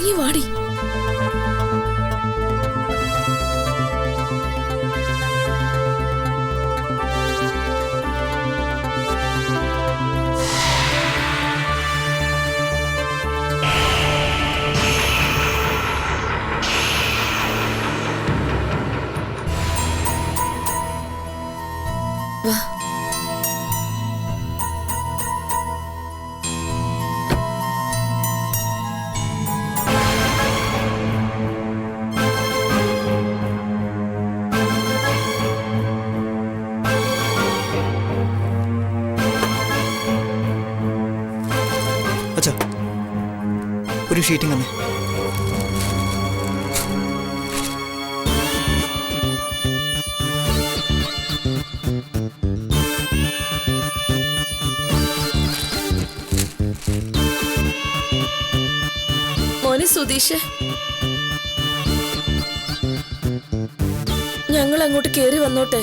ഇറങ്ങി വാടി. വാ. അച്ഛാ, ഒരു ഷീറ്റിംഗ് അമ്മേ. മോനെ സുധീഷ്, ഞങ്ങൾ അങ്ങോട്ട് കേറി വന്നോട്ടെ?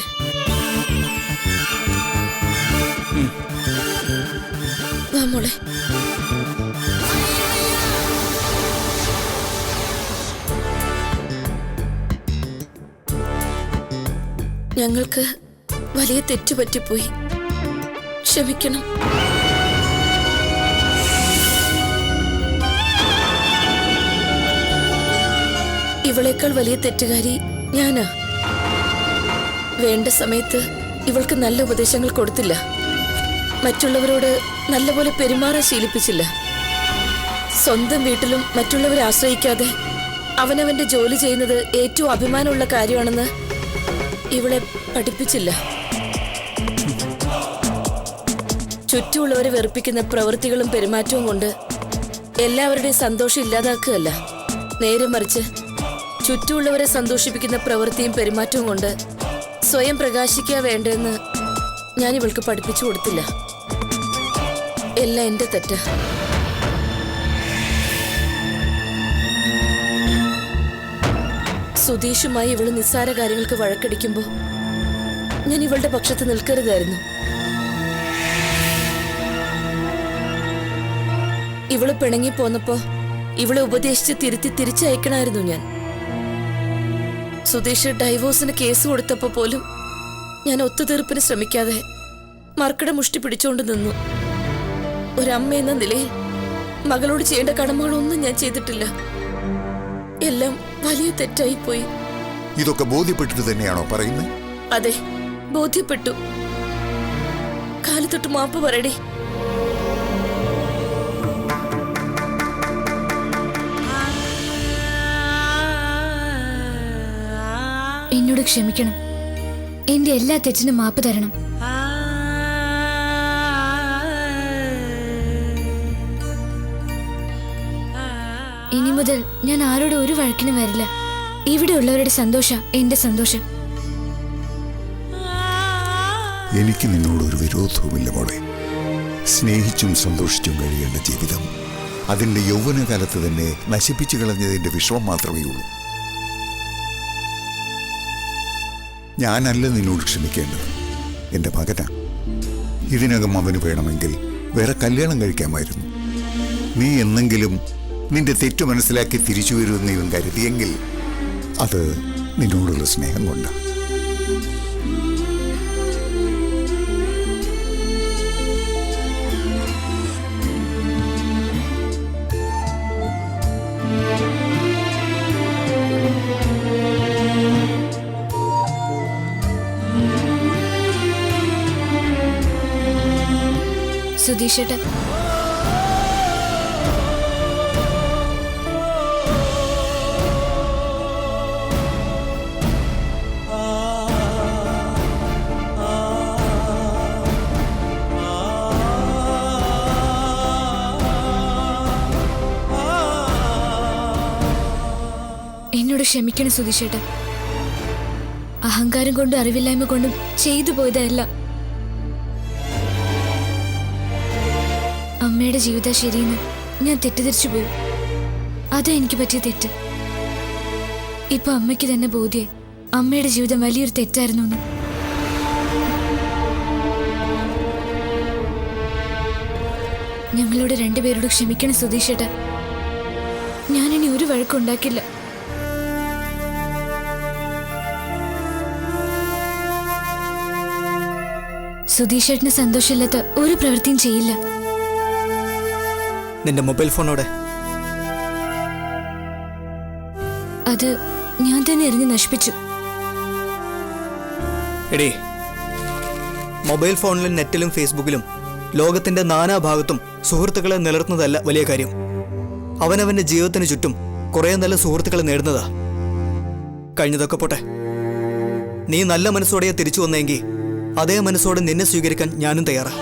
വാ മോളെ. ഞങ്ങൾക്ക് വലിയ തെറ്റുപറ്റിപ്പോയി, ക്ഷമിക്കണം. ഇവളേക്കാൾ വലിയ തെറ്റുകാരി ഞാനാ. വേണ്ട സമയത്ത് ഇവൾക്ക് നല്ല ഉപദേശങ്ങൾ കൊടുത്തില്ല, മറ്റുള്ളവരോട് നല്ലപോലെ പെരുമാറാൻ ശീലിപ്പിച്ചില്ല. സ്വന്തം വീട്ടിലും മറ്റുള്ളവരെ ആശ്രയിക്കാതെ അവനവന്റെ ജോലി ചെയ്യുന്നത് ഏറ്റവും അഭിമാനമുള്ള കാര്യമാണെന്ന് ഇവളെ പഠിപ്പിച്ചില്ല. ചുറ്റുമുള്ളവരെ വെറുപ്പിക്കുന്ന പ്രവൃത്തികളും പെരുമാറ്റവും കൊണ്ട് എല്ലാവരുടെയും സന്തോഷം ഇല്ലാതാക്കുകയല്ല, നേരെ മറിച്ച് ചുറ്റുമുള്ളവരെ സന്തോഷിപ്പിക്കുന്ന പ്രവൃത്തിയും പെരുമാറ്റവും കൊണ്ട് സ്വയം പ്രകാശിക്കുക വേണ്ടെന്ന് ഞാൻ ഇവൾക്ക് പഠിപ്പിച്ചു കൊടുത്തില്ല. എല്ലാം എന്റെ തെറ്റാ. സുധീഷുമായി ഇവള് നിസ്സാര കാര്യങ്ങൾക്ക് വഴക്കടിക്കുമ്പോ ഞാൻ ഇവളുടെ പക്ഷത്ത് നിൽക്കരുതായിരുന്നു. ഇവള് പിണങ്ങി പോന്നപ്പോ ഇവളെ ഉപദേശിച്ച് തിരുത്തി തിരിച്ചയക്കണമായിരുന്നു ഞാൻ. സുധീഷ് ഡൈവോഴ്സിന് കേസ് കൊടുത്തപ്പോ പോലും ഞാൻ ഒത്തുതീർപ്പിന് ശ്രമിക്കാതെ മർക്കട മുഷ്ടി പിടിച്ചോണ്ട് നിന്നു. ഒരമ്മ എന്ന നിലയിൽ മകളോട് ചെയ്യേണ്ട കടമകളൊന്നും ഞാൻ ചെയ്തിട്ടില്ല. എല്ലാം വലിയ തെറ്റായി പോയി. ഇതൊക്കെ ബോധ്യപ്പെട്ടിട്ട് തന്നെയാണോ പറയുന്നത്? അതെ, ബോധ്യപ്പെട്ടു. കാലത്തൊട്ട് മാപ്പ് പറയടി. എന്നോട് ക്ഷമിക്കണം, എന്റെ എല്ലാ തെറ്റിനും മാപ്പ് തരണം. ഇനി മുതൽ ഞാൻ ആരോടും ഒരു വഴക്കിനും വരില്ല. ഇവിടെ ഉള്ളവരുടെ സന്തോഷം എന്റെ സന്തോഷം. എനിക്ക് നിന്നോട് ഒരു വിരോധവുമില്ല മോളെ. സ്നേഹിച്ചും സന്തോഷിച്ചും കഴിയേണ്ട ജീവിതം അതിൻ്റെ യൗവനകാലത്ത് തന്നെ നശിപ്പിച്ചു കളഞ്ഞതിൻ്റെ വിഷമം മാത്രമേ ഉള്ളൂ. ഞാനല്ല നിന്നോട് ക്ഷമിക്കേണ്ടത്, എൻ്റെ മകനാ. ഇതിനകം അവന് വേണമെങ്കിൽ വേറെ കല്യാണം കഴിക്കാമായിരുന്നു. നീ എന്നെങ്കിലും നിന്റെ തെറ്റു മനസ്സിലാക്കി തിരിച്ചു വരുമെന്ന് ഇവൻ കരുതിയെങ്കിൽ അത് നിന്നോടുള്ള സ്നേഹം കൊണ്ടാണ്. സുധീഷേട്ടൻ, എന്നോട് ക്ഷമിക്കണം സുധീഷേട്ടൻ. അഹങ്കാരം കൊണ്ടും അറിവില്ലായ്മ കൊണ്ടും ചെയ്തു പോയതല്ല. അമ്മയുടെ ജീവിതം ശരിയെന്ന് ഞാൻ തെറ്റിദ്ധരിച്ചു പോയി. അതാ എനിക്ക് പറ്റിയ തെറ്റ്. ഇപ്പൊ അമ്മയ്ക്ക് തന്നെ ബോധ്യായി അമ്മയുടെ ജീവിതം വലിയൊരു തെറ്റായിരുന്നു എന്ന്. ഞങ്ങളോട് രണ്ടുപേരോട് ക്ഷമിക്കണം സുധീഷേട്ടാ. ഞാനിനി ഒരു വഴക്കുണ്ടാക്കില്ല. സുധീഷേട്ടന് സന്തോഷമില്ലാത്ത ഒരു പ്രവൃത്തിയും ചെയ്യില്ല. നിന്റെ മൊബൈൽ ഫോണോടെ അത് ഞാൻ തന്നെ എറിഞ്ഞ് നശിപ്പിച്ചു. എടേ, മൊബൈൽ ഫോണിലും നെറ്റിലും ഫേസ്ബുക്കിലും ലോകത്തിന്റെ നാനാഭാഗത്തും സുഹൃത്തുക്കളെ നിലനിർത്തുന്നതല്ല വലിയ കാര്യം. അവനവന്റെ ജീവിതത്തിന് ചുറ്റും കുറെ നല്ല സുഹൃത്തുക്കളെ നേടുന്നതാ. കഴിഞ്ഞതൊക്കെ പോട്ടെ. നീ നല്ല മനസ്സോടെ തിരിച്ചു വന്നെങ്കിൽ അതേ മനസ്സോടെ നിന്നെ സ്വീകരിക്കാൻ ഞാനും തയ്യാറാ.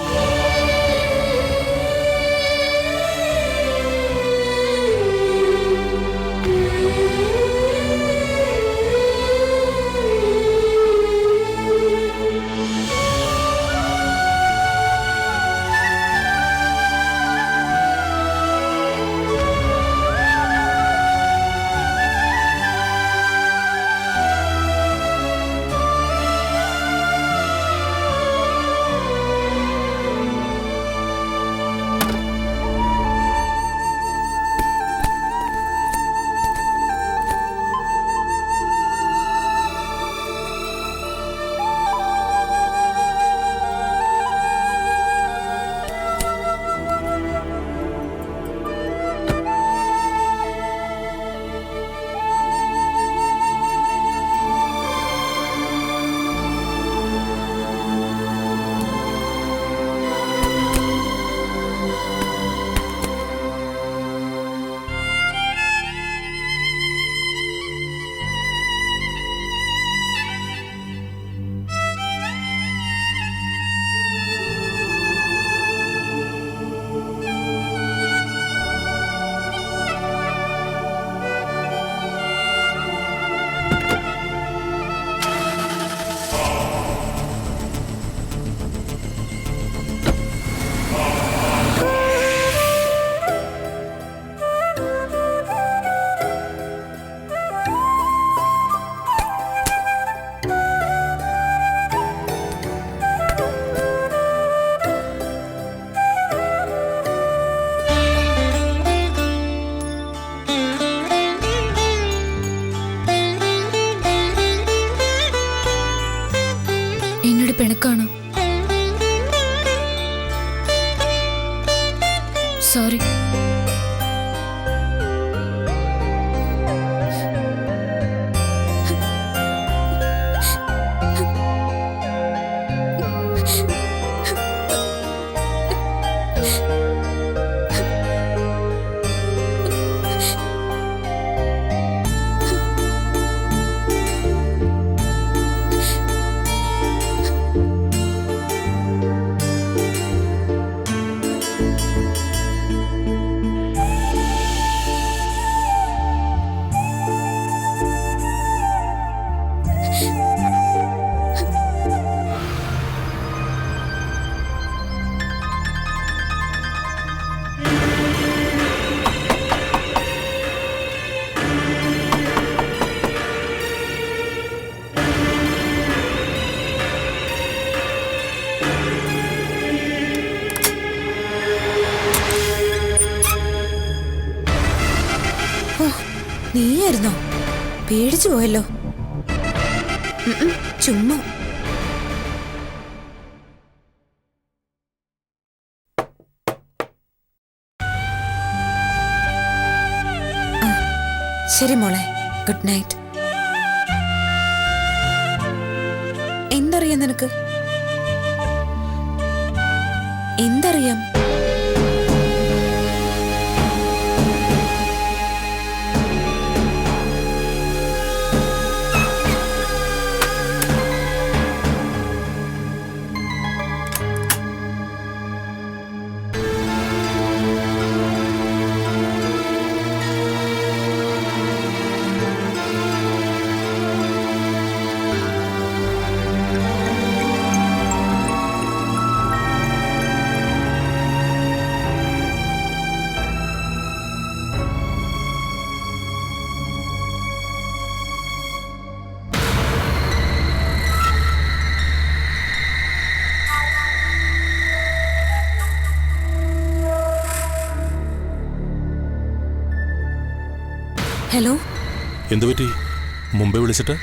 പിണക്കാണോ? സോറി. നീയായിരുന്നോ? പേടിച്ചു പോയല്ലോ. ചുമ്മാ. ശരി മോളെ, ഗുഡ് നൈറ്റ്. എന്തറിയാം നിനക്ക്? എന്തറിയാം? ഹലോ. എന്തു പറ്റി? മുമ്പേ വിളിച്ചിട്ട്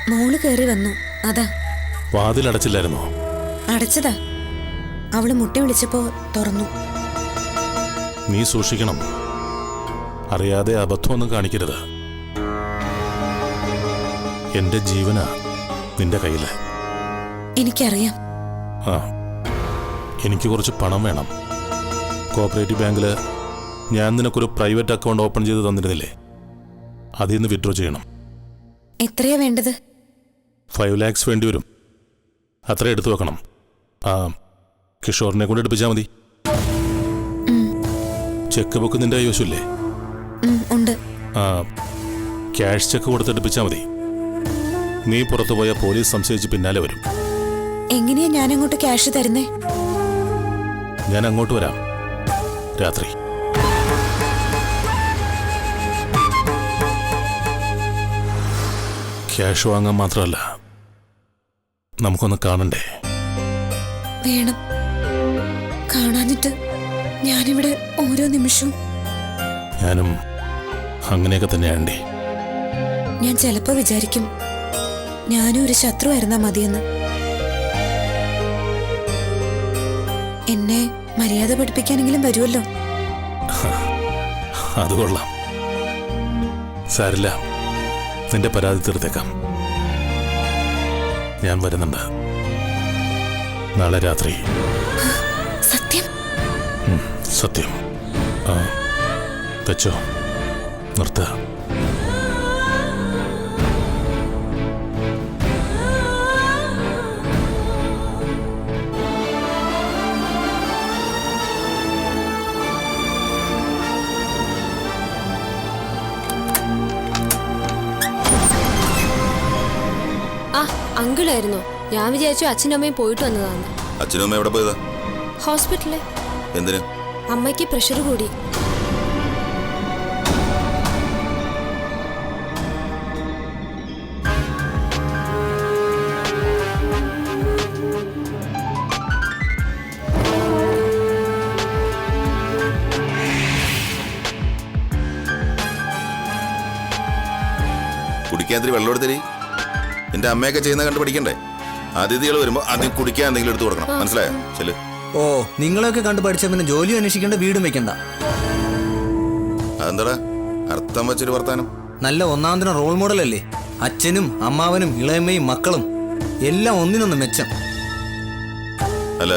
മോള് കയറി വന്നു, അതാ. വാതിൽ അടച്ചില്ലായിരുന്നോ? അടച്ചതാ. അവള് മുട്ടി വിളിച്ചപ്പോ തുറന്നു. നീ സൂക്ഷിക്കണം, അറിയാതെ അബദ്ധമൊന്നും കാണിക്കരുത്. എന്റെ ജീവനാ നിന്റെ കയ്യില്. എനിക്കറിയാം. ആ, എനിക്ക് കുറച്ച് പണം വേണം. കോഓപ്പറേറ്റീവ് ബാങ്കില് ഞാൻ നിനക്കൊരു പ്രൈവറ്റ് അക്കൗണ്ട് ഓപ്പൺ ചെയ്ത് തന്നിരുന്നില്ലേ, അതിൽ നിന്ന് വിഡ്രോ ചെയ്യണം. എത്രയാ വേണ്ടത്? 5 lakhs വേണ്ടി വരും. അത്ര എടുത്തു വെക്കണം. ആ, കിഷോറിനെ കൊണ്ട് എടുപ്പിച്ചാൽ മതി. ചെക്ക് ബുക്ക് നിന്റെ കൈവശമില്ലേ? ഉണ്ട്. ആ, ക്യാഷ് ചെക്ക് കൊടുത്തെടുപ്പിച്ചാൽ മതി. നീ പുറത്തു പോയ പോലീസ് സംശയിച്ച് പിന്നാലെ വരും. എങ്ങനെയാ ഞാൻ അങ്ങോട്ട് ക്യാഷ് തരുന്നേ? ഞാൻ അങ്ങോട്ട് വരാം രാത്രി. ക്യാഷ് വാങ്ങാൻ മാത്രമല്ല, നമുക്കൊന്ന് കാണണ്ടേ? വേണം. കാണാഞ്ഞിട്ട് ഞാനിവിടെ ഓരോ നിമിഷവും. ഞാനും അങ്ങനെയൊക്കെ തന്നെയാണ്ടേ. ഞാൻ ചിലപ്പോ വിചാരിക്കും ഞാനും ഒരു ശത്രുവായിരുന്നാ മതിയെന്ന്. എന്നെ മര്യാദ പഠിപ്പിക്കാനെങ്കിലും വരുമല്ലോ. അത് കൊള്ളാം. സാരില്ല, നിന്റെ പരാതി തീർത്തേക്കാം. ഞാൻ വരുന്നുണ്ട് നാളെ രാത്രി. സത്യം? സത്യം. ആ, വെച്ചോ, നിർത്തുക. ആ, അങ്കിളായിരുന്നോ? ഞാൻ വിചാരിച്ചു അച്ഛനും അമ്മയും പോയിട്ട് വന്നതാണ്. അച്ഛനും അമ്മ എവിടെ പോയതാ? ഹോസ്പിറ്റലില്. എന്തിന്? അമ്മയ്ക്ക് പ്രഷർ കൂടി. കുടിക്കാൻ ഇത്തിരി വെള്ളം എടുത്തരി. എന്റെ അമ്മയൊക്കെ ചെയ്യുന്ന കണ്ട് പഠിക്കണ്ടേ? അതിഥികൾ വരുമ്പോ ആദ്യം കുടിക്കാൻ എന്തെങ്കിലും എടുത്തു കൊടുക്കണം, മനസ്സിലായോ? ചെല്. ഓ, നിങ്ങളെയൊക്കെ കണ്ടു പഠിച്ച പിന്നെ ജോലി അന്വേഷിക്കേണ്ട, വീടും വെക്കണ്ട. അതെന്താടാ അർത്ഥം വെച്ചൊരു വർത്താനം? നല്ല ഒന്നാന്തരം റോൾ മോഡൽ അല്ലേ? അച്ഛനും അമ്മാവനും ഇളയമ്മയും മക്കളും എല്ലാം ഒന്നിനൊന്ന് മെച്ചം. അല്ല,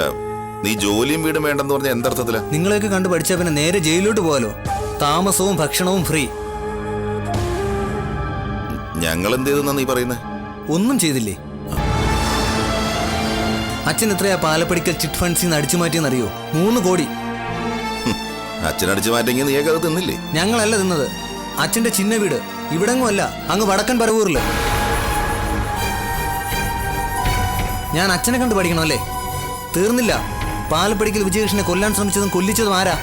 നീ ജോലിയും വീടും വേണ്ടെന്ന് പറഞ്ഞ എന്തർത്ഥത്തിലാ? നിങ്ങളെയൊക്കെ കണ്ടു പഠിച്ച പിന്നെ നേരെ ജയിലിലോട്ട് പോകാലോ. താമസവും ഭക്ഷണവും ഫ്രീ. ഞങ്ങൾ എന്ത് ചെയ്തെന്നാ നീ പറയുന്നേ? ഒന്നും ചെയ്തില്ലേ? അച്ഛൻ എത്രയാ പാലപ്പടിക്കൽ ചിറ്റ് ഫണ്ട്സിൽ നിന്ന് അടിച്ചു മാറ്റിയെന്നറിയോ? 3 കോടി. അച്ഛനടിച്ചു മാറ്റെങ്കിൽ നീയൊക്കെ അത് തിന്നില്ലേ? ഞങ്ങളല്ല തിന്നത്. അച്ഛന്റെ ചിന്ന വീട് ഇവിടെങ്ങും അല്ല, അങ്ങ് വടക്കൻ പറവൂരില്. ഞാൻ അച്ഛനെ കണ്ട് പഠിക്കണമല്ലേ? തീർന്നില്ല. പാലപ്പടിക്കൽ വിജയകൃഷ്ണനെ കൊല്ലാൻ ശ്രമിച്ചതും കൊല്ലിച്ചതും ആരാ?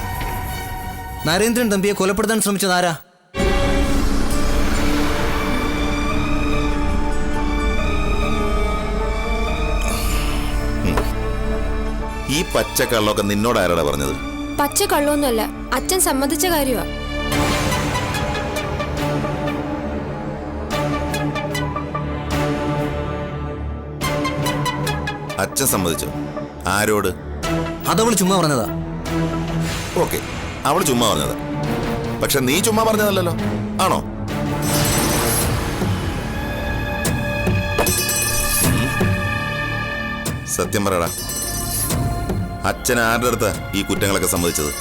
നരേന്ദ്രൻ തമ്പിയെ കൊലപ്പെടുത്താൻ ശ്രമിച്ചത് ആരാ? ഈ പച്ചക്കള്ളൊക്കെ നിന്നോട് ആരാടാ പറഞ്ഞത്? പച്ച കള്ളൊന്നുമല്ല, അച്ഛൻ സമ്മതിച്ച കാര്യമാ. അച്ഛൻ സമ്മതിച്ചോ? ആരോട്? അതവള് ചുമ്മാ പറഞ്ഞതാ. ഓക്കെ, അവള് ചുമ്മാ പറഞ്ഞതാ. പക്ഷെ നീ ചുമ്മാ പറഞ്ഞതല്ലോ, ആണോ? സത്യം പറയടാ, അച്ഛൻ ആരുടെ അടുത്താ ഈ കുറ്റങ്ങളൊക്കെ സമ്മതിച്ചത്?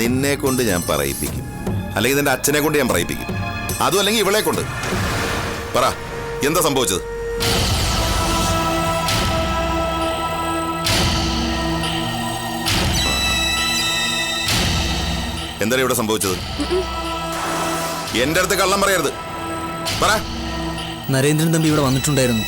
നിന്നെ കൊണ്ട് ഞാൻ പറയിപ്പിക്കും, അല്ലെങ്കിൽ നിന്റെ അച്ഛനെ കൊണ്ട് ഞാൻ പറയിപ്പിക്കും. അതും അല്ലെങ്കിൽ ഇവളെ കൊണ്ട്. പറ, എന്താ സംഭവിച്ചത്? എന്താണ് ഇവിടെ സംഭവിച്ചത്? എന്റെ അടുത്ത് കള്ളം പറയരുത്, പറ. നരേന്ദ്രൻ തമ്പി ഇവിടെ വന്നിട്ടുണ്ടായിരുന്നു.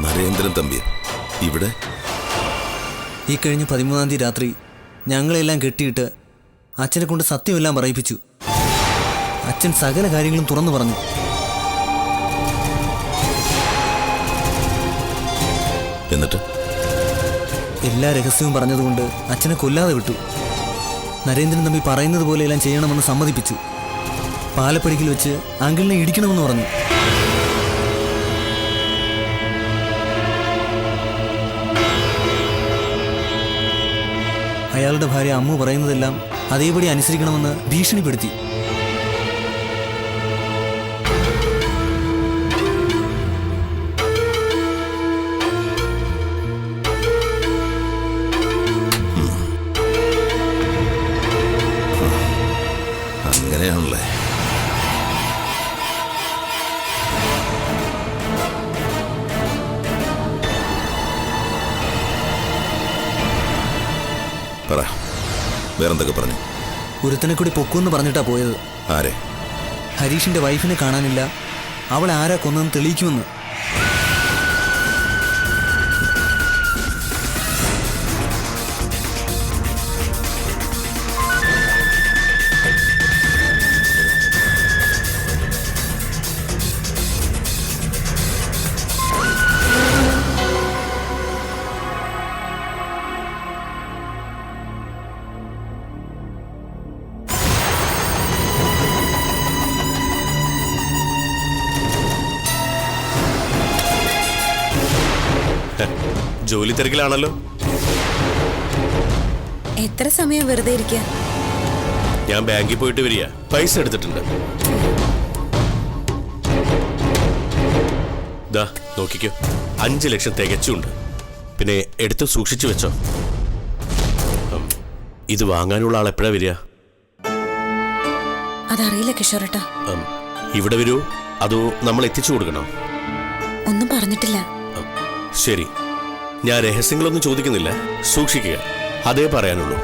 നരേന്ദ്രൻ തമ്പി ഇവിടെ? ഈ കഴിഞ്ഞ 13-ാം തീയതി രാത്രി ഞങ്ങളെല്ലാം കെട്ടിയിട്ട് അച്ഛനെ കൊണ്ട് സത്യമെല്ലാം പറയിപ്പിച്ചു. അച്ഛൻ സകല കാര്യങ്ങളും തുറന്നു പറഞ്ഞു. എന്നിട്ട് എല്ലാ രഹസ്യവും പറഞ്ഞതുകൊണ്ട് അച്ഛനെ കൊല്ലാതെ വിട്ടു. നരേന്ദ്രൻ തമ്പി പറയുന്നത് പോലെയെല്ലാം ചെയ്യണമെന്ന് സമ്മതിപ്പിച്ചു. പാലപ്പടിക്കിൽ വെച്ച് അങ്കിളിനെ ഇടിക്കണമെന്ന് പറഞ്ഞു. അയാളുടെ ഭാര്യ അമ്മു പറയുന്നതെല്ലാം അതേപടി അനുസരിക്കണമെന്ന് ഭീഷണിപ്പെടുത്തി. അങ്ങനെയാണല്ലേ. പറ, വേറെന്തൊക്കെ പറഞ്ഞു? ഒരുത്തനെ കൂടി പൊക്കുമെന്ന് പറഞ്ഞിട്ടാ പോയത്. ആരെ? ഹരീഷിന്റെ വൈഫിനെ കാണാനില്ല, അവളെ ആരാ കൊന്നെന്ന് തെളിയിക്കുമെന്ന്. ജോലി തിരക്കിലാണല്ലോ. എത്ര സമയം വെറുതെ ഇരിക്കുക? ഞാൻ ബാങ്കിൽ പോയിട്ട് വരിക. പൈസ എടുത്തിട്ടുണ്ട്. ദാ നോക്കിക്കോ, 5 ലക്ഷം തികച്ചുണ്ട്. പിന്നെ എടുത്ത് സൂക്ഷിച്ചു വെച്ചോ. ഇത് വാങ്ങാനുള്ള ആൾ എപ്പോഴാ വരിക? അതറിയില്ല കിഷോറേട്ടാ. ഇവിടെ വരൂ, അതോ നമ്മൾ എത്തിച്ചു കൊടുക്കണോ? ഒന്നും പറഞ്ഞിട്ടില്ല. ശരി, ഞാൻ രഹസ്യങ്ങളൊന്നും ചോദിക്കുന്നില്ല. സൂക്ഷിക്കുക, അതേ പറയാനുള്ളൂ.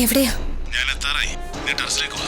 എവിടെയാ? ഞാൻ എത്താറായി. നീ ടെറസിലേക്ക് വാ.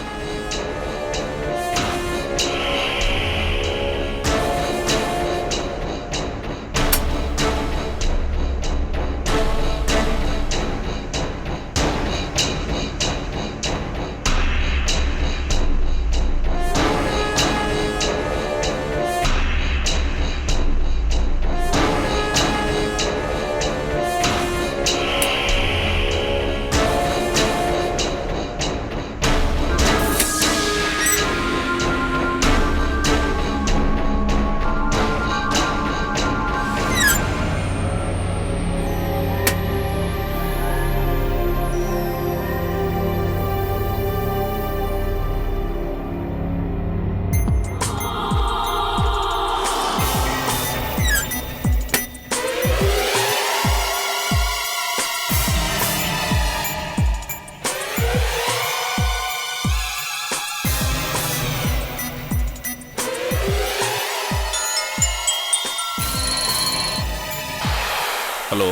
ഹലോ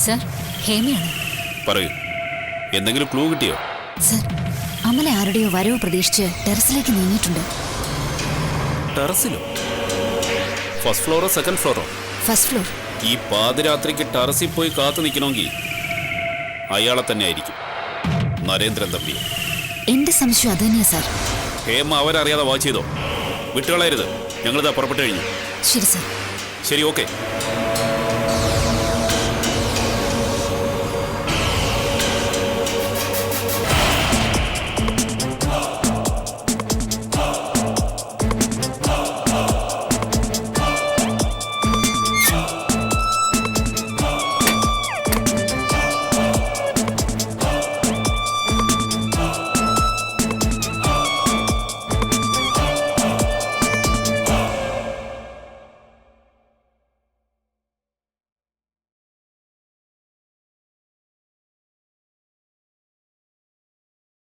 സർ, ഹേമയാണ്. പറയൂ, എന്തെങ്കിലും ക്ലൂ കിട്ടിയോ? സർ, അമല ആരുടെയോ വരവ് പ്രതീക്ഷിച്ച് ടെറസിലേക്ക് നീങ്ങിയിട്ടുണ്ട്. ടെറസിലോ? ഫസ്റ്റ് ഫ്ലോറോ സെക്കൻഡ് ഫ്ലോറോ? First floor. ഈ പാതിരാത്രിക്ക് ടെറസിൽ പോയി കാത്തു നിൽക്കണമെങ്കിൽ അയാളെ തന്നെ ആയിരിക്കും, നരേന്ദ്രൻ തമ്പി. എന്റെ സംശയം അത് തന്നെയാ സാർ. ഹേമ അവരറിയാതെ വാച്ച് ചെയ്തോ? വിട്ടുകളയരുത്, ഞങ്ങളിതാ പുറപ്പെട്ടു കഴിഞ്ഞു. ശരി സാർ. ശരി, ഓക്കെ.